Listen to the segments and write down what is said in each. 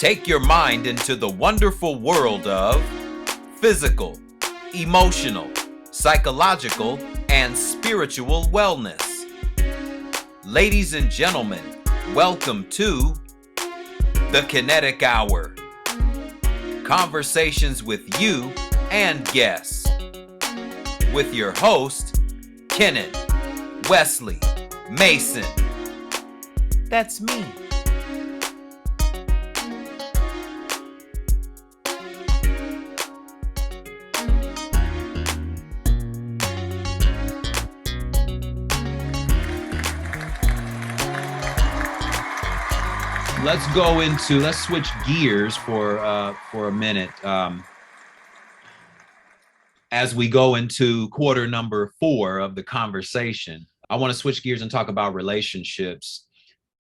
Take your mind into the wonderful world of physical, emotional, psychological, and spiritual wellness. Ladies and gentlemen, welcome to the Kennetic Hour. Conversations with you and guests. With your host, Kenneth, Wesley, Mason. That's me. Let's switch gears for a minute. As we go into quarter number 4 of the conversation, I want to switch gears and talk about relationships.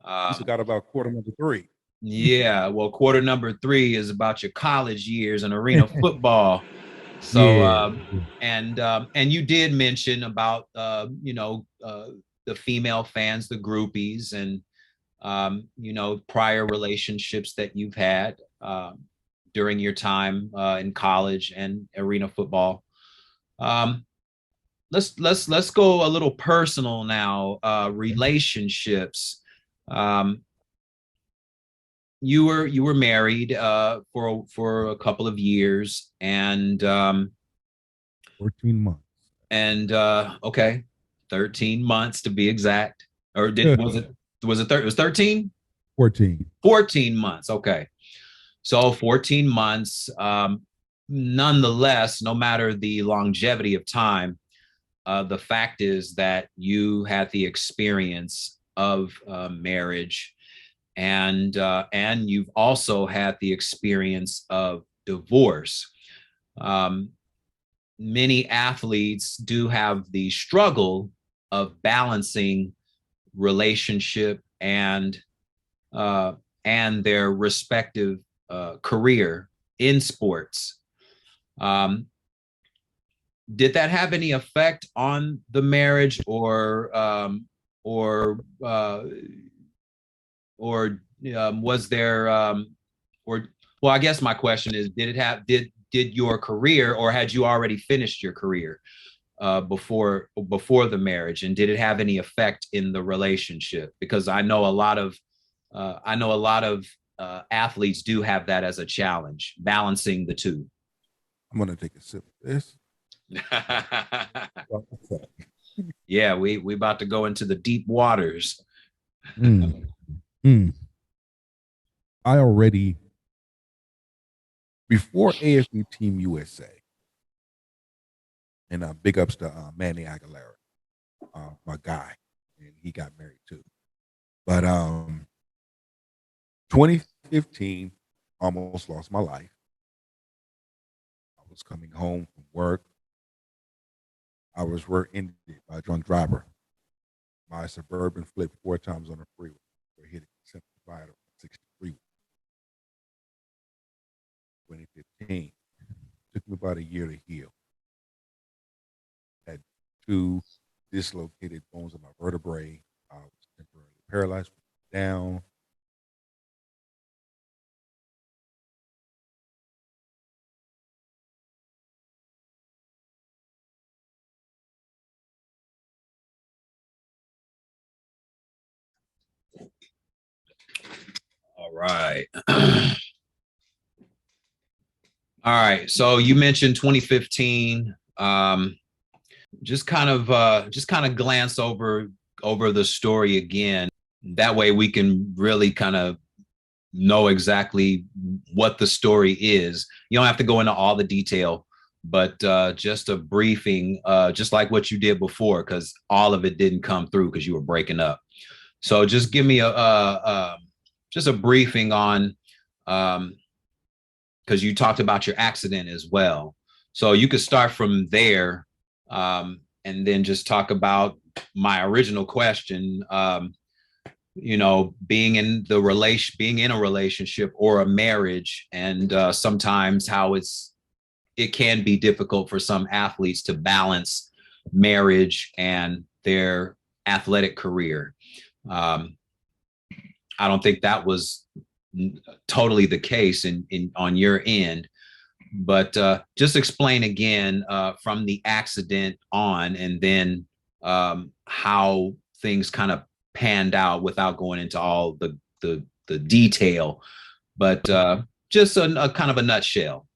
You forgot about quarter number 3. Yeah, well, quarter number 3 is about your college years and arena football. So, Yeah. And you did mention about the female fans, the groupies, and prior relationships that you've had during your time in college and arena football. Let's go a little personal now. Relationships. You were married for a couple of years and 14 months. And okay, 13 months to be exact. Or was it 13? 14 months. Okay. So 14 months. Nonetheless, no matter the longevity of time, the fact is that you had the experience of marriage, and you've also had the experience of divorce. Many athletes do have the struggle of balancing relationship and their respective career in sports. Did that have any effect on the marriage, or was there I guess my question is, did your career, or had you already finished your career before the marriage, and did it have any effect in the relationship? Because I know a lot of athletes do have that as a challenge, balancing the two. I'm gonna take a sip of this. Yeah, we about to go into the deep waters. I already, before AFU Team USA, and big ups to Manny Aguilera, my guy, and he got married too. But 2015, almost lost my life. I was coming home from work. I was rear-ended by a drunk driver. My Suburban flipped 4 times on the freeway. We hit a center divider on 63. 2015. Took me about a year to heal. Had 2 dislocated bones in my vertebrae. I was temporarily paralyzed down. All right. All right. So you mentioned 2015. Just kind of glance over the story again. That way we can really kind of know exactly what the story is. You don't have to go into all the detail, but just a briefing, just like what you did before, because all of it didn't come through because you were breaking up. So just give me just a briefing on, because you talked about your accident as well. So you could start from there, and then just talk about my original question, being in a relationship or a marriage, and sometimes how it can be difficult for some athletes to balance marriage and their athletic career. I don't think that was totally the case in on your end. But just explain again from the accident on, and then how things kind of panned out without going into all the detail, but just a kind of a nutshell.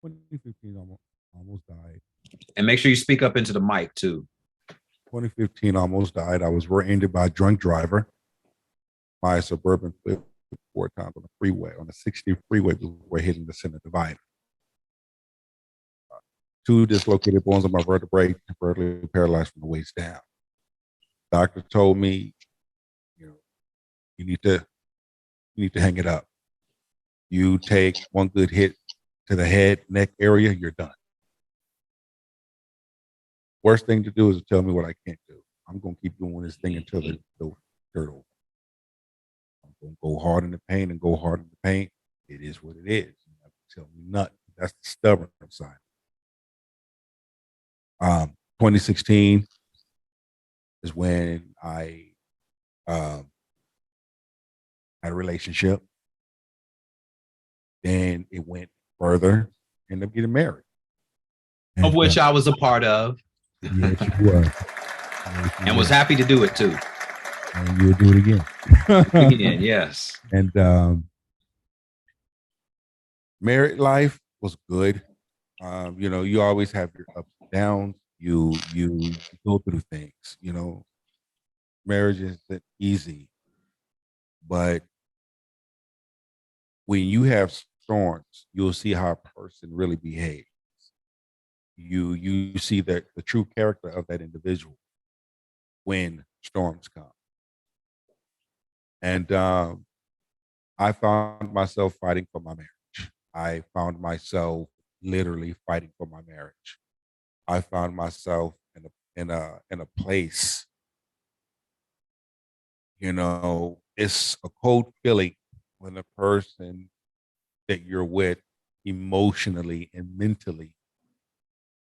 2015 almost died. And make sure you speak up into the mic too. 2015 almost died. I was rear-ended by a drunk driver. My Suburban flipped 4 times on the freeway, on the 60 freeway before hitting the center divider. 2 dislocated bones in my vertebrae, temporarily paralyzed from the waist down. Doctor told me, you know, you need to hang it up. You take one good hit to the head, neck area, you're done. Worst thing to do is to tell me what I can't do. I'm going to keep doing this thing until the dirt over. I'm going to go hard in the pain and go hard in the pain. It is what it is. You have to tell me nothing. That's the stubborn side. 2016 is when I had a relationship. Then it went further, ended up getting married. Of which I was a part of. Yes, you were. And was happy to do it too. And you'll do it again. Again, yes. And married life was good. You know, you always have your ups and downs. You go through things. You know, marriage isn't easy, but when you have storms, you'll see how a person really behaves. You see the true character of that individual when storms come. And I found myself fighting for my marriage. I found myself literally fighting for my marriage. I found myself in a place, you know, it's a cold feeling when the person that you're with emotionally and mentally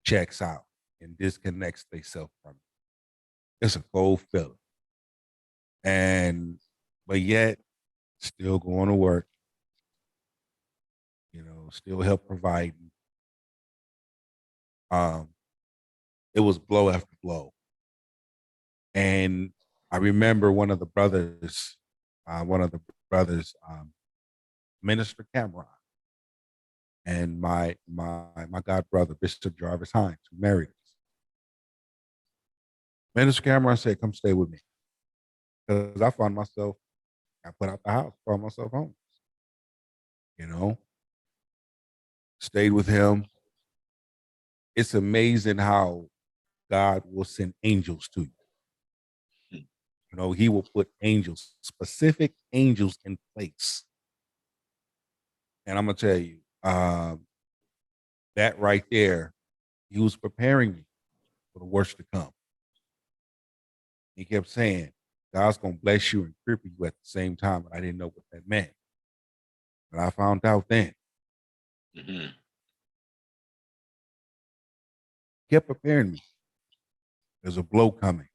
checks out and disconnects themselves from it. It's a cold feeling. But yet still going to work, you know, still help providing. It was blow after blow. And I remember one of the brothers, Minister Cameron, and my god brother, Bishop Jarvis Hines, who married us. Minister Cameron said, "Come stay with me," because I put out the house, found myself homeless. You know, stayed with him. It's amazing how God will send angels to you. You know, he will put angels, specific angels in place. And I'm going to tell you, that right there, he was preparing me for the worst to come. He kept saying, God's going to bless you and cripple you at the same time. And I didn't know what that meant. But I found out then. Mm-hmm. Kept preparing me. There's a blow coming.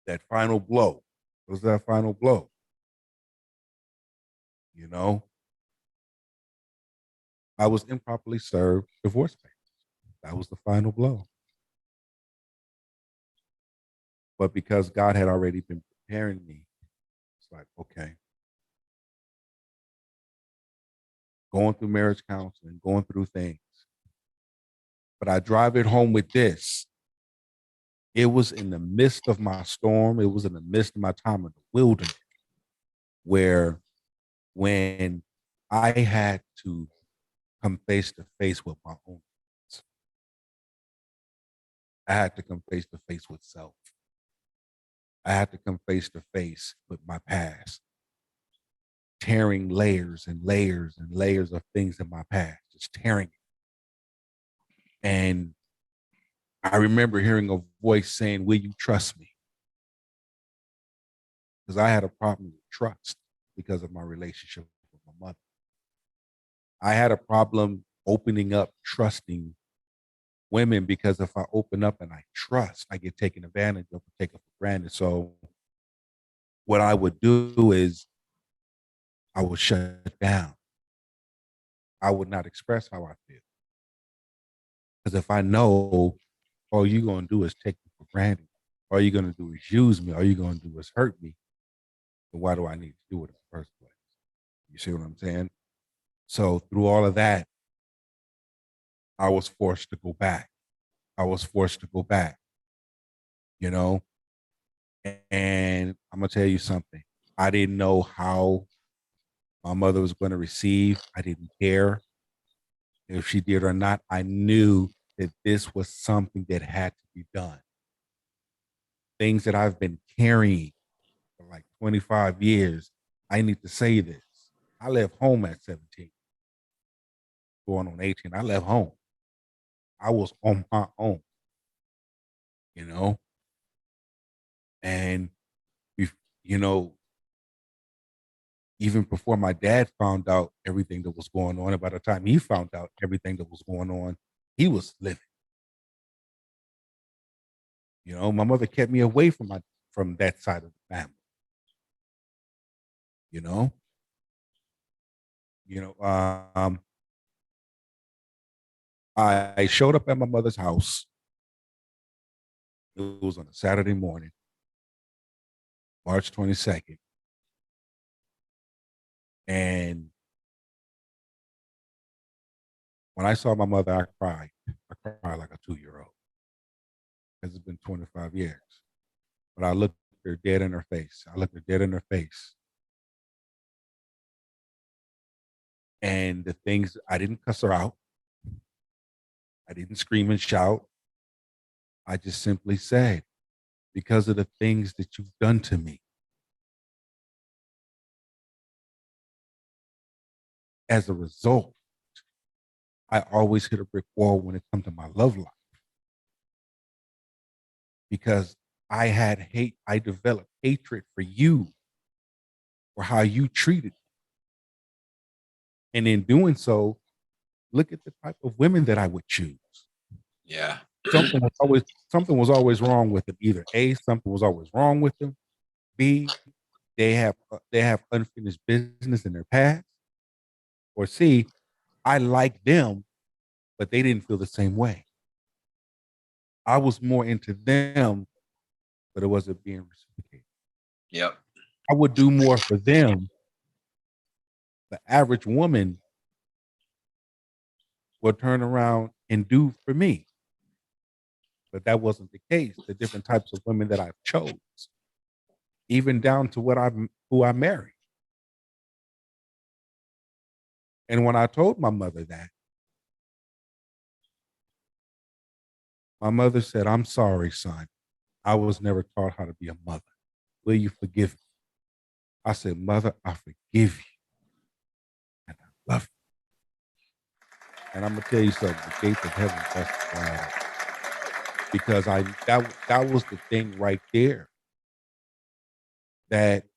That final blow. What was that final blow? You know, I was improperly served divorce papers. That was the final blow. But because God had already been preparing me, it's like, okay. Going through marriage counseling, going through things. But I drive it home with this. It was in the midst of my storm. It was in the midst of my time in the wilderness where when I had to come face to face with my own thoughts, I had to come face to face with self. I had to come face to face with my past, tearing layers and layers and layers of things in my past, just tearing it. And I remember hearing a voice saying, "Will you trust me?" Because I had a problem with trust because of my relationship with my mother. I had a problem opening up, trusting women, because if I open up and I trust, I get taken advantage of, taken for granted. So what I would do is I would shut down. I would not express how I feel. Because if I know all you're going to do is take me for granted, all you're going to do is use me, all you're going to do is hurt me, then why do I need to do it in the first place? You see what I'm saying? So through all of that, I was forced to go back. I was forced to go back, you know? And I'm going to tell you something. I didn't know how my mother was going to receive. I didn't care if she did or not. I knew that this was something that had to be done. Things that I've been carrying for like 25 years. I need to say this. I left home at 17, going on 18. I left home. I was on my own, you know, and you know, even before my dad found out everything that was going on, and by the time he found out everything that was going on, he was living. You know, my mother kept me away from that side of the family. You know, you know. I showed up at my mother's house. It was on a Saturday morning, March 22nd, and when I saw my mother, I cried. I cried like a 2-year-old because it's been 25 years. But I looked her dead in her face. I looked her dead in her face. And the things, I didn't cuss her out. I didn't scream and shout. I just simply said, because of the things that you've done to me, as a result, I always hit a brick wall when it comes to my love life. Because I developed hatred for you, for how you treated me. And in doing so, look at the type of women that I would choose. Yeah. Something was always wrong with them. Either A, something was always wrong with them. B, they have unfinished business in their past. Or C, I like them, but they didn't feel the same way. I was more into them, but it wasn't being reciprocated. Yep. I would do more for them. The average woman will turn around and do for me. But that wasn't the case. The different types of women that I've chose, even down to who I married. And when I told my mother that, my mother said, "I'm sorry, son. I was never taught how to be a mother. Will you forgive me?" I said, "Mother, I forgive you. And I love you." And I'm gonna tell you something, the gates of heaven busted wide. Because that was the thing right there. That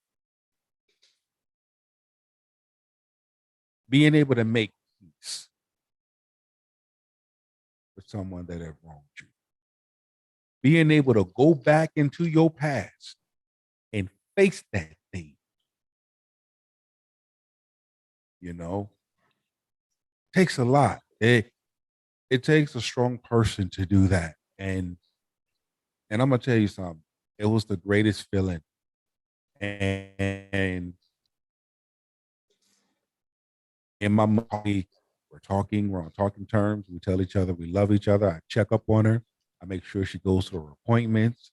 being able to make peace with someone that have wronged you. Being able to go back into your past and face that thing, you know, takes a lot. It takes a strong person to do that. And I'm gonna tell you something. It was the greatest feeling. And in my mind, we're on talking terms. We tell each other we love each other. I check up on her. I make sure she goes to her appointments,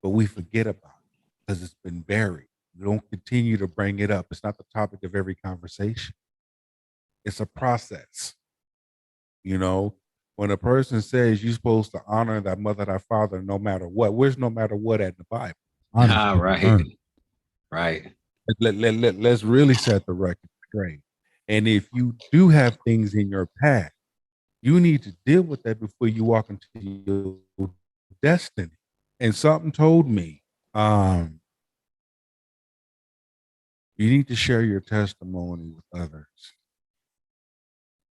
but we forget about it because it's been buried. We don't continue to bring it up. It's not the topic of every conversation. It's a process. You know, when a person says you're supposed to honor thy mother, thy father, no matter what, where's no matter what at the Bible? Ah, Honestly, right. Right. let's really set the record straight. And if you do have things in your past, you need to deal with that before you walk into your destiny. And something told me, you need to share your testimony with others.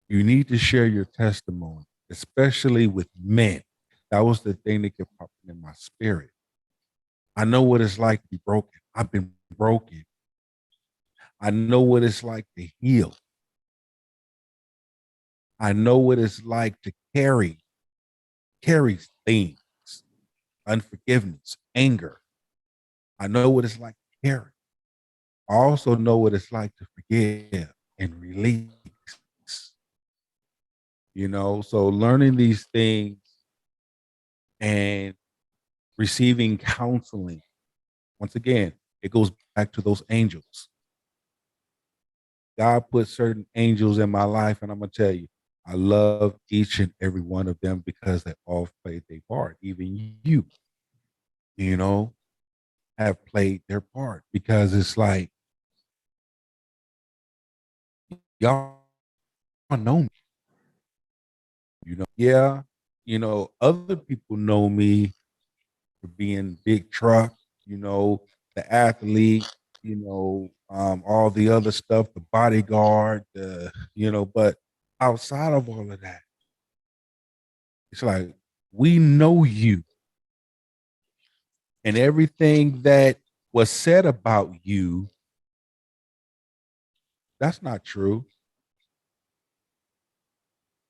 You need to share your testimony, especially with men. That was the thing that kept popping in my spirit. I know what it's like to be broken. I've been broken. I know what it's like to heal. I know what it's like to carry things, unforgiveness, anger. I know what it's like to carry. I also know what it's like to forgive and release. So learning these things and receiving counseling, once again, it goes back to those angels. God put certain angels in my life, and I'm gonna tell you, I love each and every one of them because they all played their part. Even you know, have played their part because it's like y'all know me. Yeah, other people know me for being big truck, the athlete, all the other stuff, the bodyguard, but outside of all of that, it's like we know you and everything that was said about you, that's not true.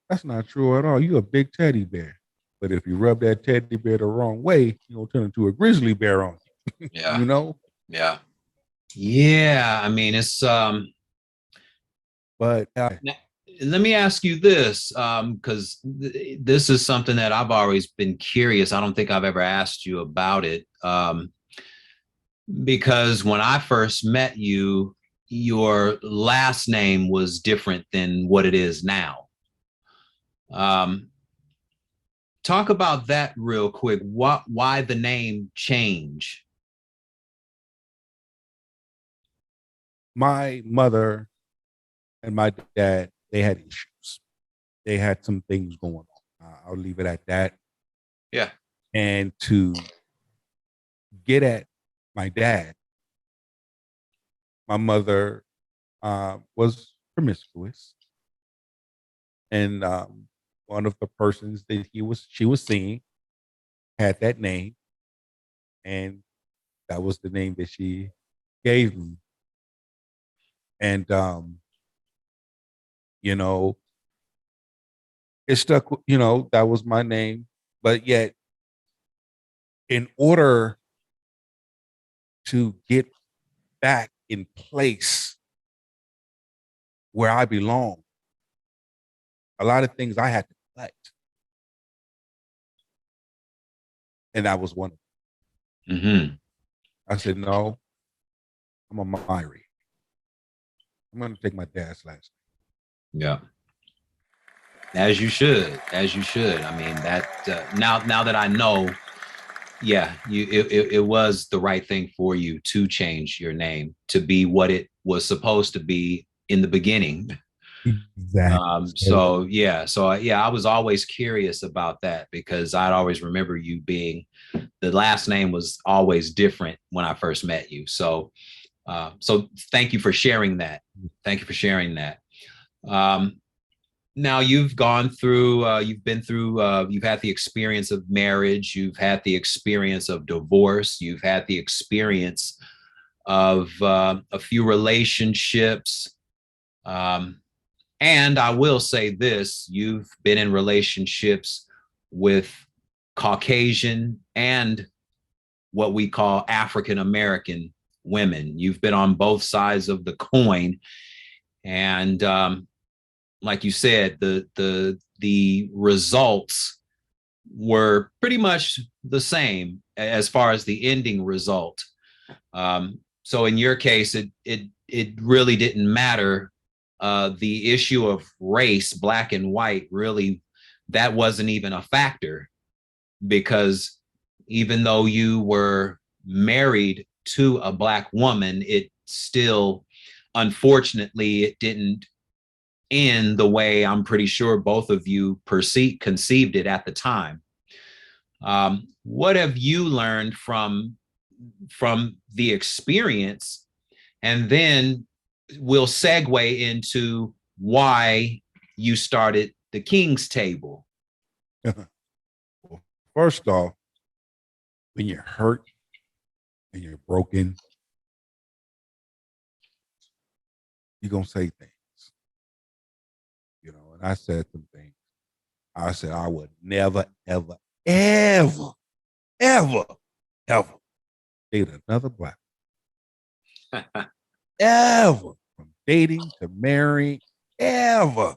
That's not true at all. You're a big teddy bear. But if you rub that teddy bear the wrong way, you'll turn into a grizzly bear on you. Yeah. Yeah. It's But let me ask you this, because this is something that I've always been curious. I don't think I've ever asked you about it. Because when I first met you, your last name was different than what it is now. Um, talk about that real quick. Why the name change? my mother and my dad, they had issues. They had some things going on. I'll leave it at that. Yeah. And to get at my dad, my mother was promiscuous, and one of the persons that she was seeing had that name, and that was the name that she gave me. And you know, it stuck. That was my name, but yet, in order to get back in place where I belong, a lot of things I had to collect, and that was one of them. Mm-hmm. I said, no, I'm a Myrie. I'm going to take my dad's last Yeah. As you should. As you should. That now that I know, yeah, it was the right thing for you to change your name to be what it was supposed to be in the beginning. name. Exactly. So I was always curious about that because I'd always remember you being the last name was always different when I first met you. So thank you for sharing that. Thank you for sharing that. Um, now you've been through, you've had the experience of marriage, you've had the experience of divorce, you've had the experience of a few relationships. Um, and I will say this, you've been in relationships with Caucasian and what we call African American women. You've been on both sides of the coin. And like you said, the results were pretty much the same as far as the ending result. So in your case, it really didn't matter. The issue of race, black and white, really, that wasn't even a factor because even though you were married to a black woman, it still, unfortunately, it didn't end the way I'm pretty sure both of you conceived it at the time. What have you learned from the experience? And then we'll segue into why you started the King's Table. Well, first off, when you're hurt and you're broken, you're gonna say things, and I said some things. I said I would never, ever, ever, ever, ever date another black ever, from dating to marrying, ever.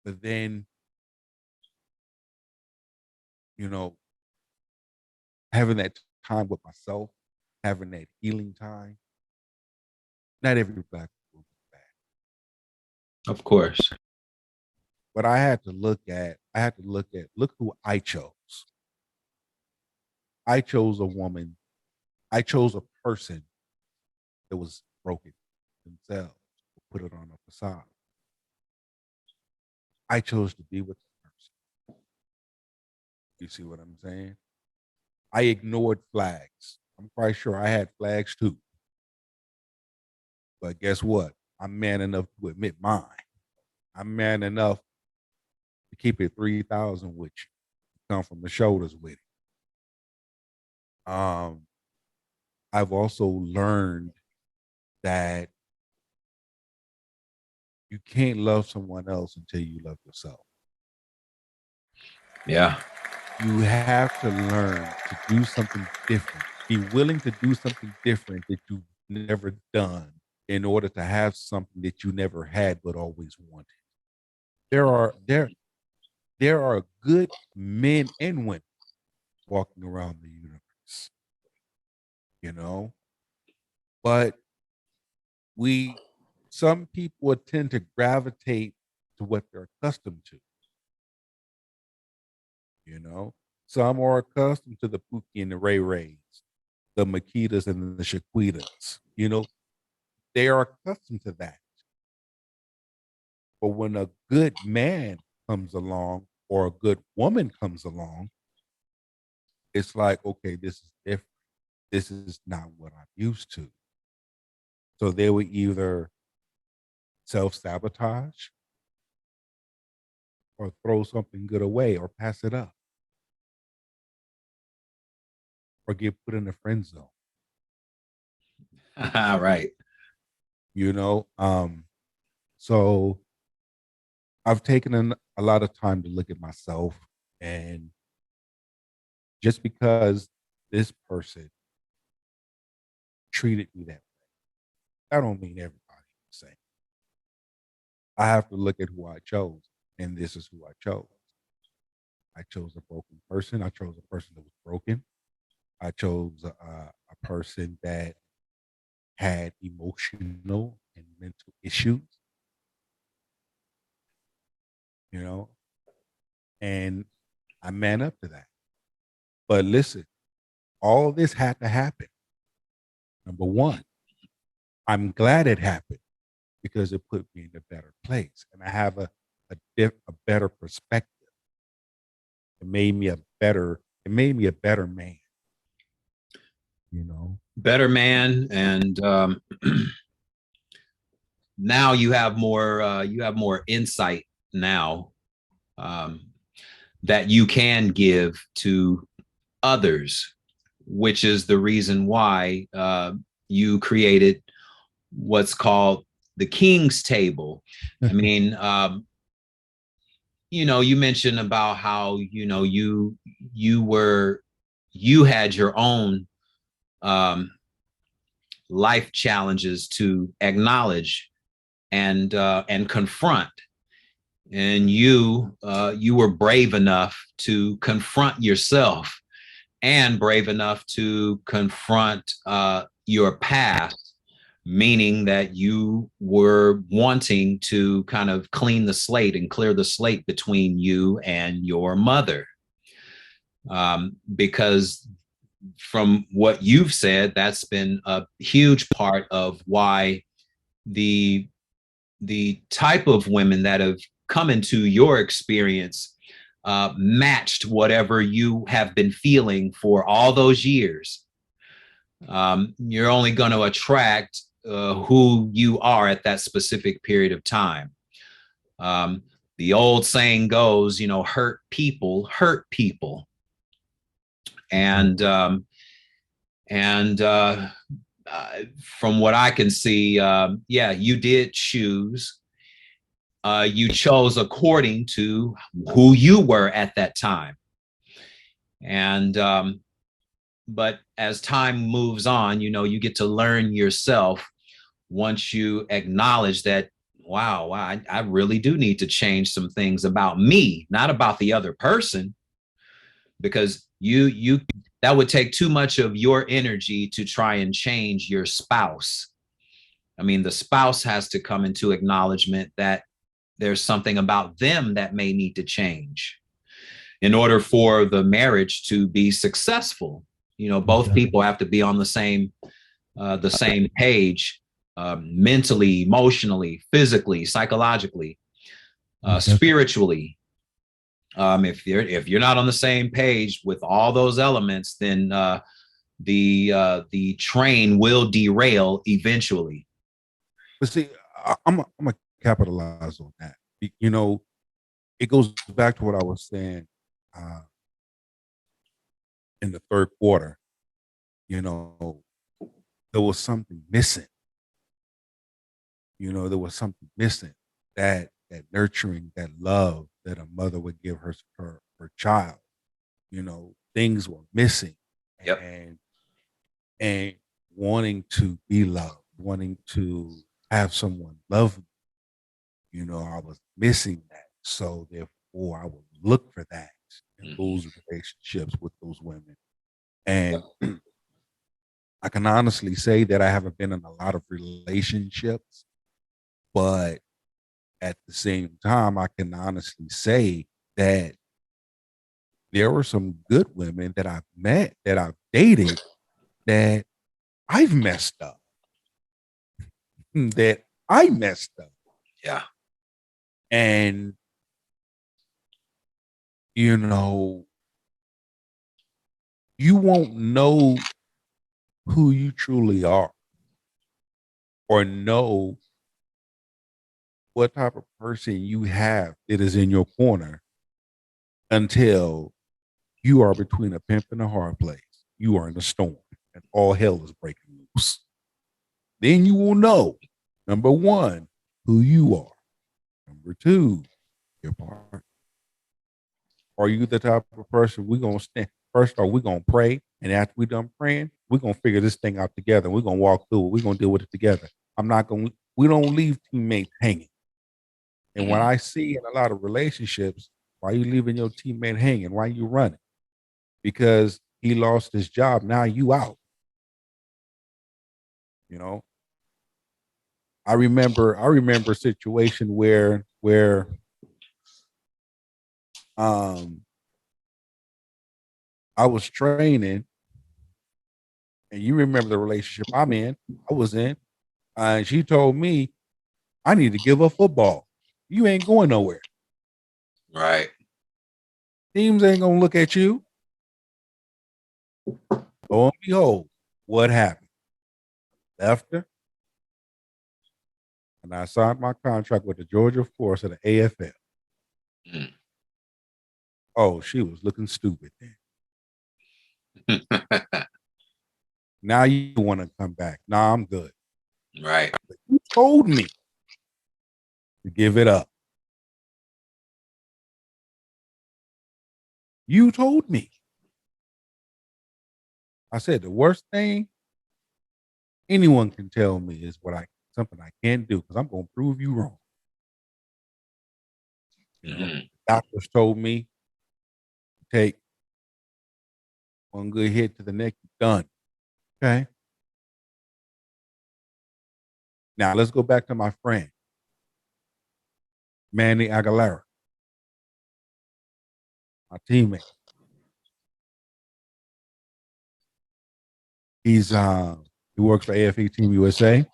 But then, you know, having that time with myself, having that healing time, not every black woman is bad. Of course. But look who I chose. I chose a woman, I chose a person that was broken themselves, put it on a facade. I chose to be with the person. You see what I'm saying? I ignored flags. I'm quite sure I had flags too. But guess what? I'm man enough to admit mine. I'm man enough to keep it 3,000 with you. Come from the shoulders with it. I've also learned that you can't love someone else until you love yourself. Yeah. You have to learn to do something different. Be willing to do something different that you've never done in order to have something that you never had but always wanted. There are good men and women walking around the universe, you know, but we some people tend to gravitate to what they're accustomed to, you know. Some are accustomed to the Pookie and the Ray Rays, the Makitas and the Shaquitas, they are accustomed to that. But when a good man comes along or a good woman comes along, it's like, okay, this is different. This is not what I'm used to. So they would either self sabotage or throw something good away or pass it up or get put in the friend zone. Right. You know, so I've taken a lot of time to look at myself, and just because this person treated me that way, that don't mean everybody the same. I have to look at who I chose, and this is who I chose. I chose a broken person. I chose a person that was broken. I chose a person that had emotional and mental issues, you know, and I man up to that. But listen, all of this had to happen. Number one, I'm glad it happened because it put me in a better place, and I have a better perspective. It made me a better man. You know, Better man, and now you have more insight now, um, that you can give to others, which is the reason why you created what's called the King's Table. I mean, you mentioned about how you had your own um, life challenges to acknowledge and confront, and you were brave enough to confront yourself and brave enough to confront your past, meaning that you were wanting to kind of clean the slate and clear the slate between you and your mother. Because from what you've said, that's been a huge part of why the type of women that have come into your experience matched whatever you have been feeling for all those years. You're only going to attract who you are at that specific period of time. The old saying goes, hurt people hurt people. And from what I can see, yeah, you did choose. You chose according to who you were at that time. And but as time moves on, you know, you get to learn yourself once you acknowledge that, wow, I really do need to change some things about me, not about the other person, because you that would take too much of your energy to try and change your spouse. I mean, the spouse has to come into acknowledgement that there's something about them that may need to change in order for the marriage to be successful. You know, both people have to be on the same page, mentally, emotionally, physically, psychologically, spiritually. If you're not on the same page with all those elements, then the train will derail eventually. But see, I'm gonna capitalize on that. You know, it goes back to what I was saying uh, in the third quarter. You know, there was something missing. You know, there was something missing, that nurturing, that love that a mother would give her child. You know, things were missing, Yep. and wanting to be loved, wanting to have someone love me. You know, I was missing that. So therefore I would look for that in those relationships with those women. And I can honestly say that I haven't been in a lot of relationships, but at the same time, I can honestly say that there were some good women that I've met, that I've dated, that I've messed up, that I messed up. Yeah. And, you know, you won't know who you truly are or know what type of person you have that is in your corner until you are between a pimp and a hard place. You are in a storm and all hell is breaking loose. Then you will know, number one, who you are. Number two, your part. Are you the type of person we're gonna stand? First off, we're gonna pray, and after we're done praying, we're gonna figure this thing out together. We're gonna walk through it. We're gonna deal with it together. I'm not gonna. We don't leave teammates hanging. And what I see in a lot of relationships, why you leaving your teammate hanging? Why you running? Because he lost his job. Now you out. You know. I remember a situation where um I was training, and you remember the relationship I was in, and she told me I need to give up football. You ain't going nowhere. Right. Teams ain't gonna look at you. Lo and behold, what happened? Left her, and I signed my contract with the Georgia Force of the AFL. Mm. Oh, she was looking stupid then. Now you want to come back. Nah, I'm good. Right. But you told me to give it up. You told me. I said the worst thing anyone can tell me is something I can't do because I'm gonna prove you wrong. You know, doctors told me take one good hit to the neck, you're done. Okay. Now let's go back to my friend, Manny Aguilera, my teammate. He works for AFE Team USA.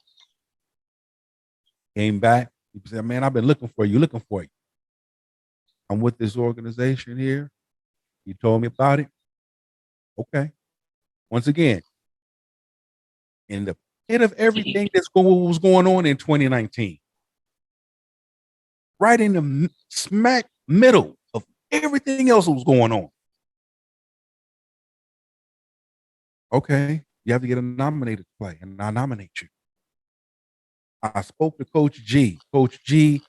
Came back. He said, "Man, I've been looking for you, looking for you. I'm with this organization here. You told me about it. Okay. Once again, in the pit of everything was going on in 2019, right in the smack middle of everything else that was going on. Okay, You have to get nominated to play, and I nominate you. I spoke to Coach G. Coach G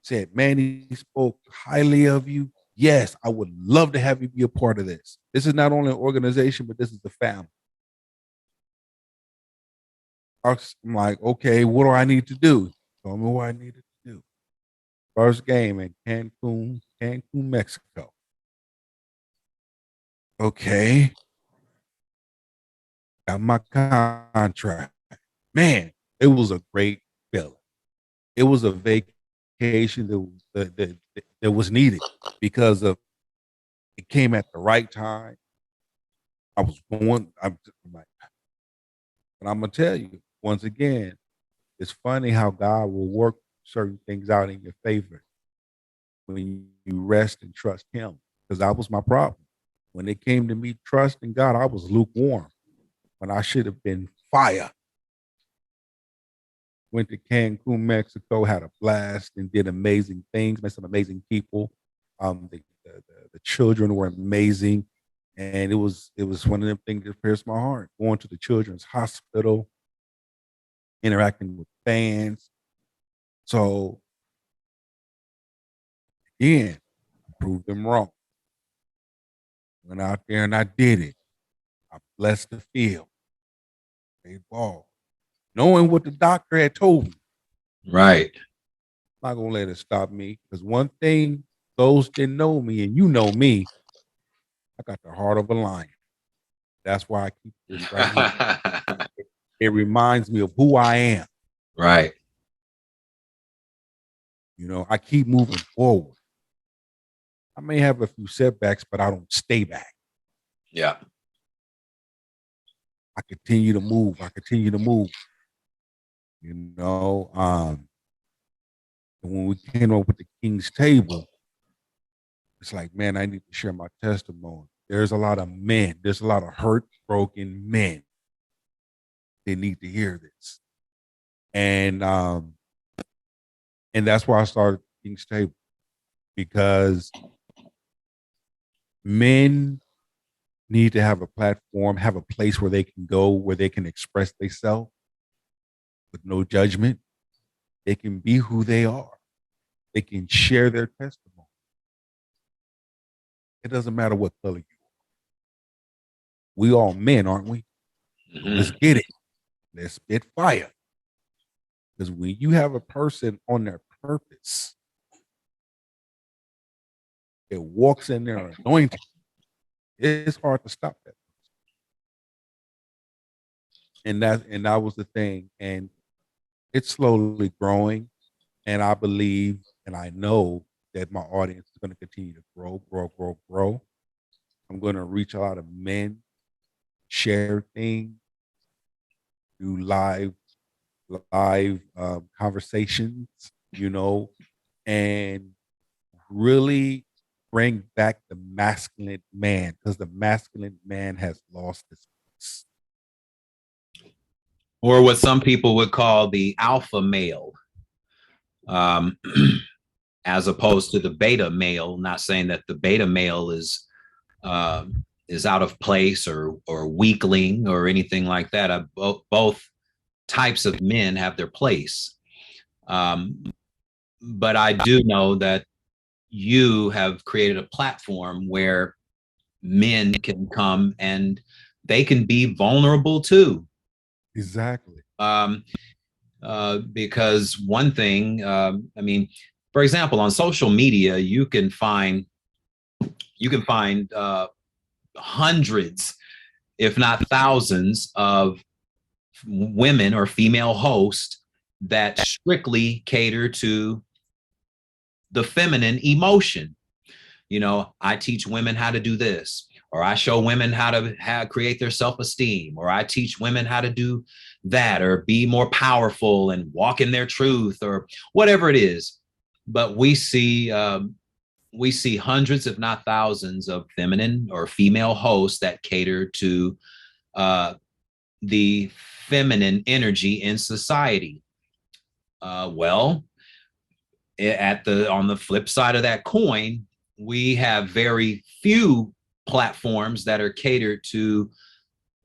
said, man, he spoke highly of you. Yes, I would love to have you be a part of this. This is not only an organization, but this is the family. I'm like, okay, what do I need to do? Tell me what I needed to do. First game in Cancun, Mexico. Okay. Got my contract. Man, it was a great feeling. It was a vacation that was needed because of it came at the right time. I was going, I'm like, and I'm gonna tell you once again, it's funny how God will work certain things out in your favor when you rest and trust Him. Because that was my problem. When it came to me trusting God, I was lukewarm when I should have been fire. Went to Cancun, Mexico, had a blast and did amazing things, met some amazing people. The children were amazing. And it was one of them things that pierced my heart. Going to the children's hospital, interacting with fans. So again, I proved them wrong. Went out there and I did it. I blessed the field. Played ball. Knowing what the doctor had told me. Right. I'm not gonna let it stop me. Because one thing those didn't know me, and you know me, I got the heart of a lion. That's why I keep this right here. It reminds me of who I am. Right. You know, I keep moving forward. I may have a few setbacks, but I don't stay back. Yeah. I continue to move. I continue to move. You know, and when we came up with the King's Table, it's like, man, I need to share my testimony. There's a lot of men. There's a lot of hurt, broken men. They need to hear this. And that's why I started King's Table, because men need to have a platform, have a place where they can go, where they can express themselves with no judgment. They can be who they are. They can share their testimony. It doesn't matter what color you are. We all men, aren't we? So let's get it. Let's spit fire. Because when you have a person on their purpose, it walks in their anointing, it's hard to stop that. And that was the thing. And it's slowly growing. And I believe and I know that my audience is going to continue to grow, grow, grow, grow. I'm going to reach a lot of men, share things, do live conversations, you know, and really bring back the masculine man, because the masculine man has lost his place. Or what some people would call the alpha male, um, as opposed to the beta male. Not saying that the beta male is out of place or weakling or anything like that. Both types of men have their place. But I do know that you have created a platform where men can come and they can be vulnerable too. Exactly. Because one thing, I mean, for example, on social media, you can find hundreds, if not thousands, of women or female hosts that strictly cater to the feminine emotion. You know, I teach women how to do this, or I show women how to create their self-esteem, or I teach women how to do that, or be more powerful and walk in their truth, or whatever it is. But we see hundreds, if not thousands, of feminine or female hosts that cater to the feminine energy in society. Well, on the flip side of that coin, we have very few platforms that are catered to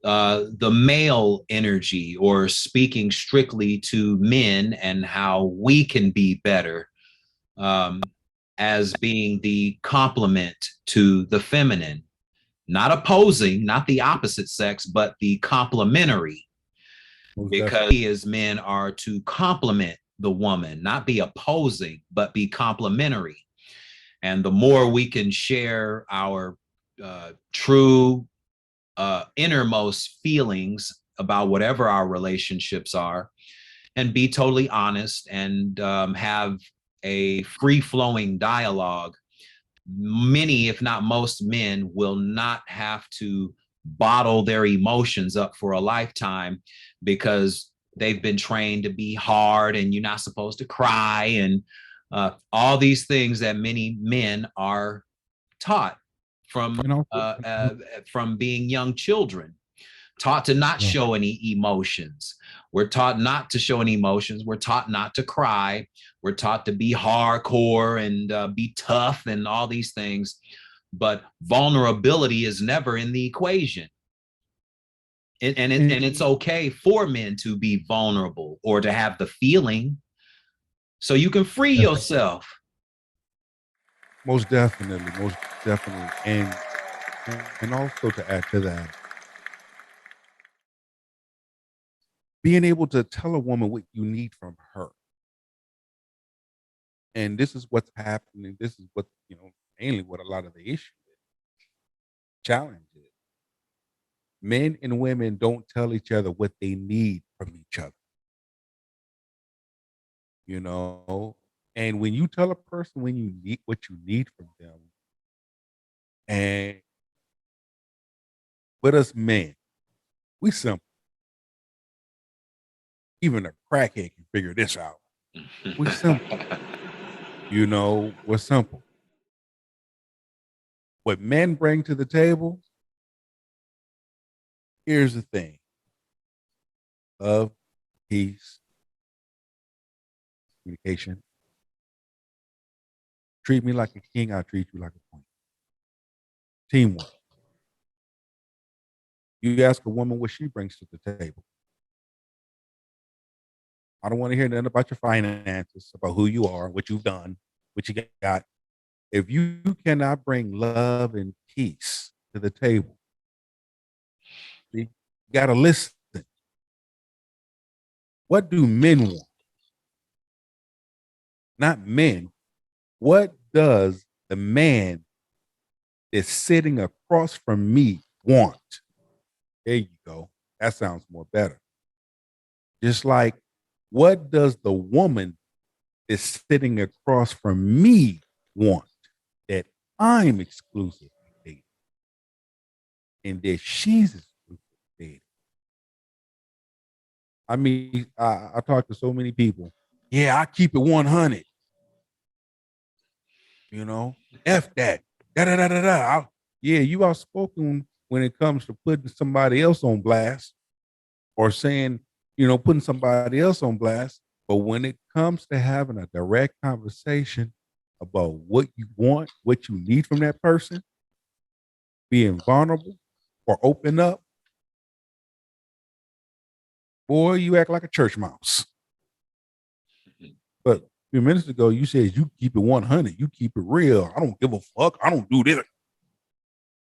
the male energy, or speaking strictly to men and how we can be better, um, as being the complement to the feminine, not opposing, not the opposite sex, but the complementary, Most because definitely. we as men are to complement the woman, not be opposing, but be complementary. And the more we can share our true innermost feelings about whatever our relationships are, and be totally honest, and have a free flowing dialogue, many, if not most men, will not have to bottle their emotions up for a lifetime, because they've been trained to be hard and you're not supposed to cry, and all these things that many men are taught from And also, from being young children, taught to not yeah. show any emotions. We're taught not to show any emotions. We're taught not to cry. We're taught to be hardcore and be tough and all these things. But vulnerability is never in the equation. And it's okay for men to be vulnerable or to have the feeling, so you can free yourself. Most definitely, most definitely, and also to add to that, being able to tell a woman what you need from her, and this is what's happening. This is what mainly what a lot of the issue is, challenge is. Men and women don't tell each other what they need from each other. You know, and when you tell a person when you need what you need from them, and with us men, we simple. Even a crackhead can figure this out. We simple. We're simple. What men bring to the table, here's the thing: love, peace, communication. Treat me like a king, I'll treat you like a queen. Teamwork. You ask a woman what she brings to the table. I don't want to hear nothing about your finances, about who you are, what you've done, what you got. If you cannot bring love and peace to the table, you got to listen. What do men want? Not men. What does the man that's sitting across from me want? There you go. That sounds more better. Just like, what does the woman that's sitting across from me want that I'm exclusively dating and that she's exclusively dating? I mean, I talk to so many people. Yeah, I keep it 100. F that. Da da da da da. Yeah, you outspoken when it comes to putting somebody else on blast, or saying, putting somebody else on blast. But when it comes to having a direct conversation about what you want, what you need from that person, being vulnerable or open up, boy, you act like a church mouse. But a few minutes ago, you said you keep it 100. You keep it real. I don't give a fuck. I don't do this.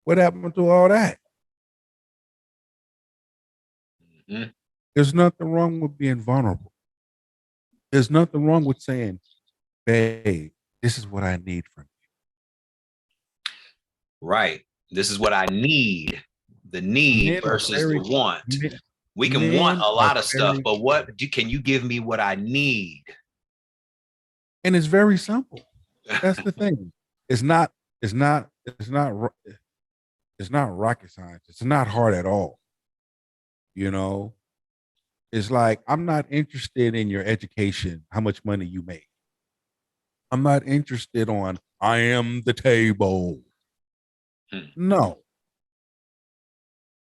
What happened to all that? Mm-hmm. There's nothing wrong with being vulnerable. There's nothing wrong with saying, babe, this is what I need from Right. This is what I need. The you. need versus the want. We can want Men a are lot of stuff, very, but can you give me what I need? and it's very simple. That's the thing. It's not, it's not, it's not, it's not rocket science. It's not hard at all. You know, it's like, I'm not interested in your education, how much money you make. I'm not interested on, I am the table. Hmm. No,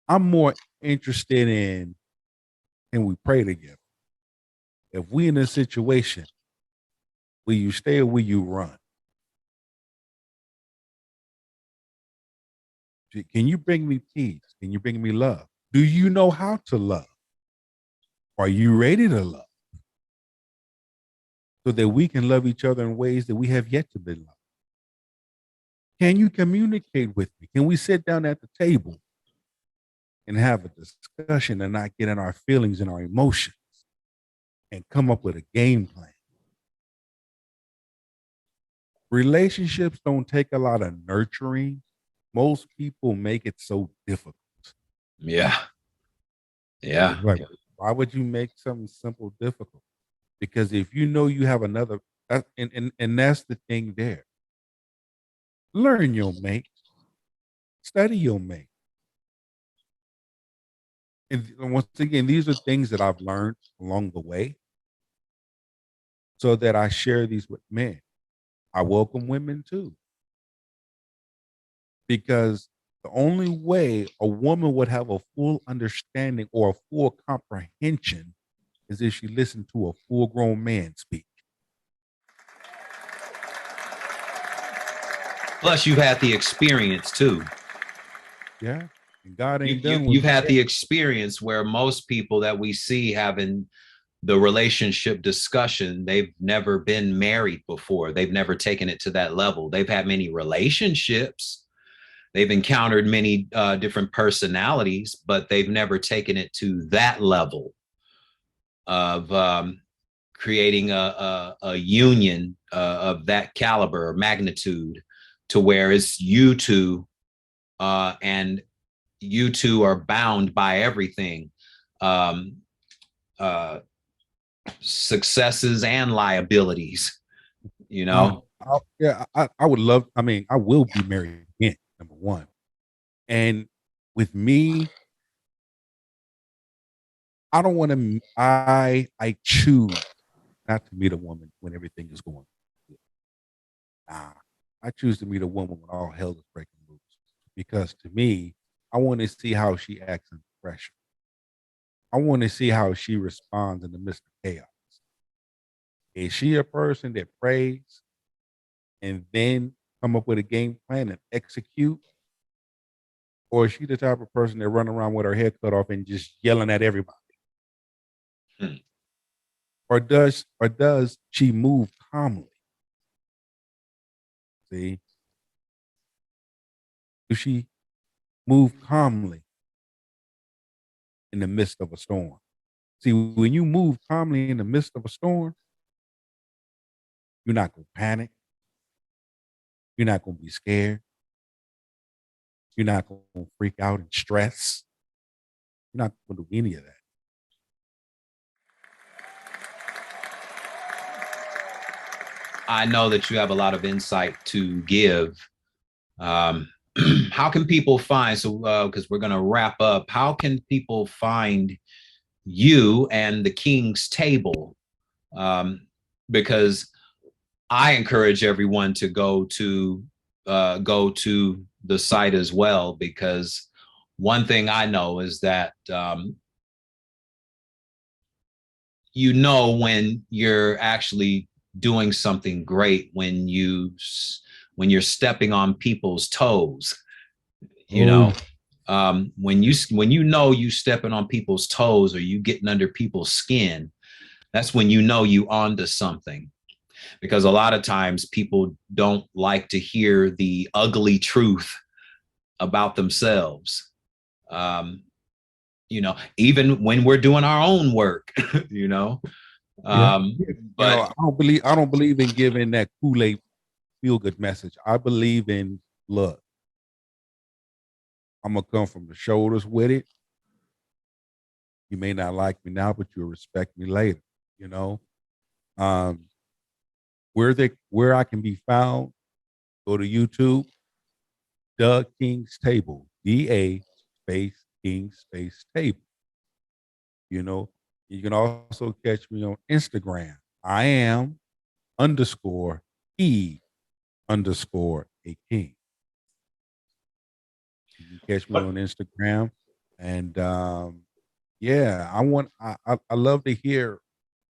I'm more interested in, and we pray together. If we in a situation, will you stay or will you run? Can you bring me peace? Can you bring me love? Do you know how to love? Are you ready to love? So that we can love each other in ways that we have yet to be loved. Can you communicate with me? Can we sit down at the table and have a discussion and not get in our feelings and our emotions and come up with a game plan? Relationships don't take a lot of nurturing. Most people make it so difficult. Yeah. Yeah. Like, why would you make something simple difficult? Because if you know you have another, and that's the thing there. Learn your mate, study your mate. And once again, these are things that I've learned along the way so that I share these with men. I welcome women too. Because the only way a woman would have a full understanding or a full comprehension is if she listened to a full grown man speak. Plus, you've had the experience too. Yeah. And God ain't You, done with you've me had yet. the experience where most people that we see having the relationship discussion, they've never been married before. They've never taken it to that level. They've had many relationships. They've encountered many different personalities, but they've never taken it to that level of creating a union of that caliber or magnitude to where it's you two and you two are bound by everything, um, uh, successes and liabilities, you know? Yeah, I would love, I mean, I will be married again, number one. And with me, I don't want to, I choose not to meet a woman when everything is going good. Nah, I choose to meet a woman when all hell is breaking loose. Because to me, I want to see how she acts under pressure. I want to see how she responds in the midst of chaos. Is she a person that prays and then come up with a game plan and execute? Or is she the type of person that run around with her head cut off and just yelling at everybody? Hmm. Or does she move calmly? See, does she move calmly in the midst of a storm? See, when you move calmly in the midst of a storm, you're not gonna panic. You're not gonna be scared. You're not gonna freak out and stress. You're not gonna do any of that. I know that you have a lot of insight to give. Um, how can people find, so because we're going to wrap up, how can people find you and the King's Table? Um, because I encourage everyone to go to the site as well, because one thing I know is that you know when you're actually doing something great when you're stepping on people's toes, you know. Oh, When you know you stepping on people's toes or you getting under people's skin, that's when you know you onto something, because a lot of times people don't like to hear the ugly truth about themselves. um, even when we're doing our own work. you know yeah. um, You know, but I don't believe in giving that Kool-Aid feel good message. I believe in look, I'm gonna come from the shoulders with it. You may not like me now, but you'll respect me later. You know, um, where I can be found, go to YouTube, Doug King's Table, DA space King space table. You know, you can also catch me on Instagram. I am underscore E underscore a king. You can catch me on Instagram. And yeah, I love to hear,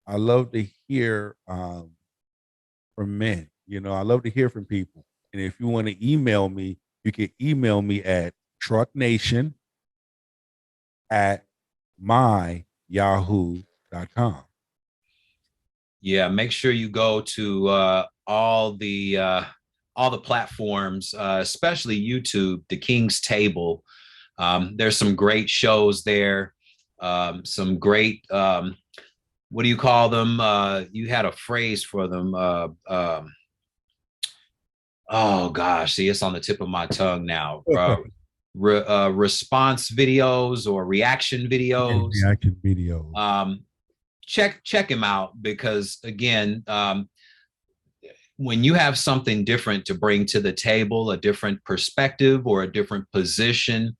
I love to hear from men. You know, I love to hear from people. And if you want to email me, you can email me at trucknation at myyahoo.com. Yeah, make sure you go to all the platforms, especially YouTube, The King's Table. There's some great shows there. Some great what do you call them? You had a phrase for them. Oh gosh, see, it's on the tip of my tongue now. Response videos or reaction videos. Reaction videos. Check him out, because again, when you have something different to bring to the table, a different perspective or a different position,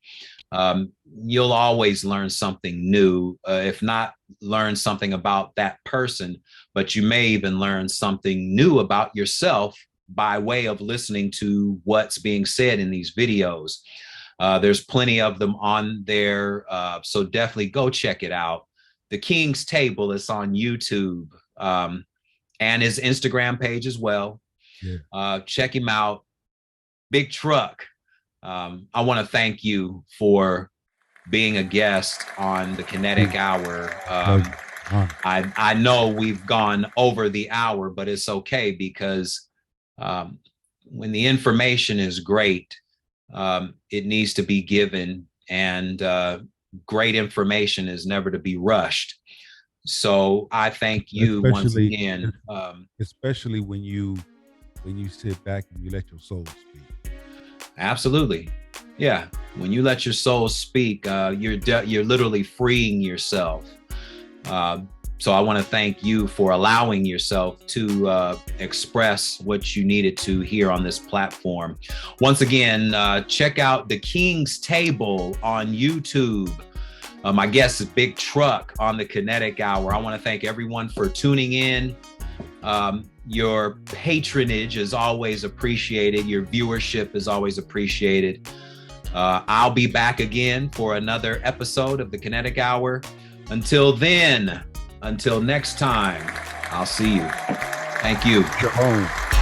you'll always learn something new. If not learn something about that person, but you may even learn something new about yourself by way of listening to what's being said in these videos. There's plenty of them on there, so definitely go check it out. The King's Table is on YouTube, and his Instagram page as well. Yeah. Check him out. Big Truck. I want to thank you for being a guest on the Kennetic Hour. I know we've gone over the hour, but it's okay, because when the information is great, it needs to be given, and great information is never to be rushed. So I thank you once again. Especially when you sit back and you let your soul speak. Absolutely. Yeah. When you let your soul speak, you're literally freeing yourself. So I want to thank you for allowing yourself to express what you needed to here on this platform. Once again, check out The King's Table on YouTube. My guest is Big Truck on the Kennetic Hour. I want to thank everyone for tuning in. Your patronage is always appreciated. Your viewership is always appreciated. I'll be back again for another episode of the Kennetic Hour. Until then, until next time, I'll see you. Thank you. Shalom.